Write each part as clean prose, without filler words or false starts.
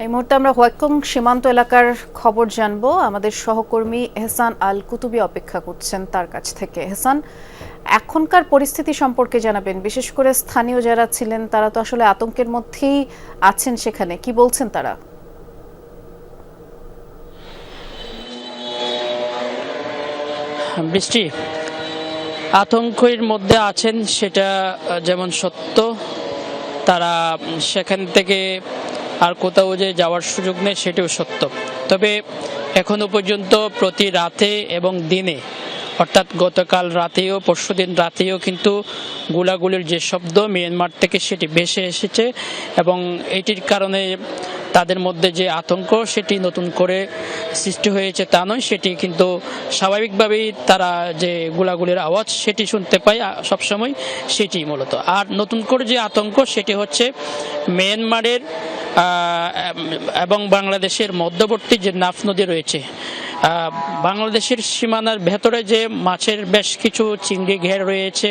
এই মুহূর্তে আমরা হোয়াইকং সীমান্ত এলাকার খবর জানবো। আমাদের সহকর্মী এহসান আল কুতুবি অপেক্ষা করছেন তার কাছ থেকে। এহসান, এখনকার পরিস্থিতি সম্পর্কে জানাবেন, বিশেষ করে স্থানীয় যারা ছিলেন তারা তো আসলে আতঙ্কের মধ্যেই আছেন, সেখানে কি বলছেন তারা? বৃষ্টি, আতঙ্কের মধ্যে আছেন সেটা যেমন সত্য, তারা সেখান থেকে আর কোথাও যে যাওয়ার সুযোগ নেই সেটাও সত্য। তবে এখনো পর্যন্ত প্রতি রাতে এবং দিনে, অর্থাৎ গতকাল রাতেও পরশুদিন রাতেও কিন্তু গোলাগুলির যে শব্দ মিয়ানমার থেকে সেটি ভেসে এসেছে এবং এটির কারণে তাদের মধ্যে যে আতঙ্ক সেটি নতুন করে সৃষ্টি হয়েছে তা নয়, সেটি কিন্তু স্বাভাবিকভাবেই তারা যে গোলাগুলির আওয়াজ সেটি শুনতে পায় সবসময়, সেটি মূলত। আর নতুন করে যে আতঙ্ক সেটি হচ্ছে মিয়ানমারের এবং বাংলাদেশের মধ্যবর্তী যে নাফ নদী রয়েছে, বাংলাদেশের সীমানার ভেতরে যে মাছের বেশ কিছু চিংড়ি ঘের রয়েছে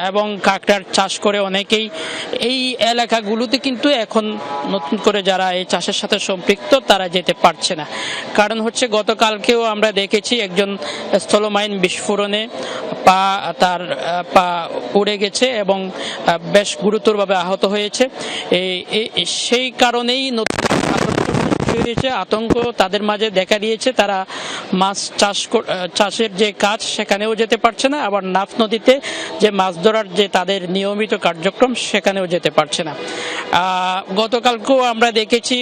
এবং কাঁকড়ার চাষ করে অনেকেই, এই এলাকাগুলোতে কিন্তু এখন নতুন করে যারা এই চাষের সাথে সম্পৃক্ত তারা যেতে পারছে না। কারণ হচ্ছে গতকালকেও আমরা দেখেছি একজন স্থলমাইন বিস্ফোরণে তার পা পড়ে গেছে এবং বেশ গুরুতরভাবে আহত হয়েছে। সেই কারণেই নতুন আতঙ্ক তাদের মাঝে দেখা দিয়েছে। তারা মাছ চাষের যে কাজ সেখানেও যেতে পারছে না, আবার নাফ নদীতে যে মাছ ধরার যে তাদের নিয়মিত কার্যক্রম সেখানেও যেতে পারছে না। গতকালকেও আমরা দেখেছি,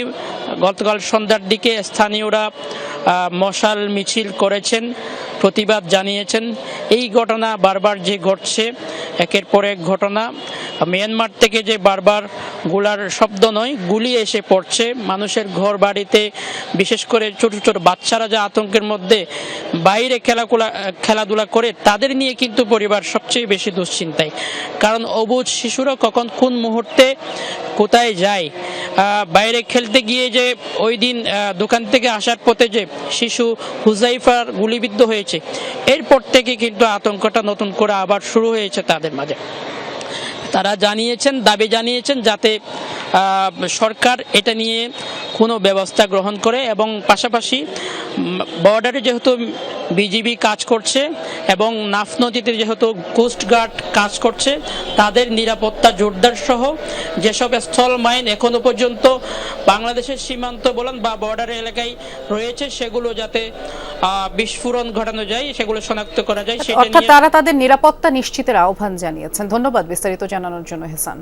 গতকাল সন্ধ্যার দিকে স্থানীয়রা মশাল মিছিল করেছেন, প্রতিবাদ জানিয়েছেন। এই ঘটনা বারবার যে ঘটছে, একের পর এক ঘটনা, মিয়ানমার থেকে যে বারবার গোলার শব্দ নয়, গুলি এসে পড়ছে মানুষের ঘর বাড়িতে, বিশেষ করে ছোট ছোট বাচ্চারা যা আতঙ্কের মধ্যে বাইরে খেলাধুলা করে, তাদের নিয়ে কিন্তু পরিবার সবচেয়ে বেশি দুশ্চিন্তায়। কারণ অবুঝ শিশুরা কখন কোন মুহূর্তে কোথায় যায়। বাইরে খেলতে গিয়ে যে ওই দিন দোকান থেকে আসার পথে যে শিশু হুজাইফার গুলিবিদ্ধ হয়েছে, এরপর থেকে কিন্তু আতঙ্কটা নতুন করে আবার শুরু হয়েছে তাদের মাঝে। তারা দাবি জানিয়েছেন যাতে সরকার এটা নিয়ে কোনো ব্যবস্থা গ্রহণ করে এবং পাশাপাশি বর্ডারে যেহেতু বিজিবি কাজ করছে এবং নাফ নদীতে যেহেতু কোস্টগার্ড কাজ করছে, তাদের নিরাপত্তা জোরদার সহ যেসব স্থল মাইন এখনো পর্যন্ত বাংলাদেশের সীমান্ত বলেন বা বর্ডার এলাকায় রয়েছে, সেগুলো যাতে বিস্ফোরণ ঘটানো যায়, সেগুলো শনাক্ত করা যায়, সেটা নিয়ে তারা তাদের নিরাপত্তা নিশ্চিতের আহ্বান জানিয়েছেন। ধন্যবাদ বিস্তারিত জানানোর জন্য এহসান।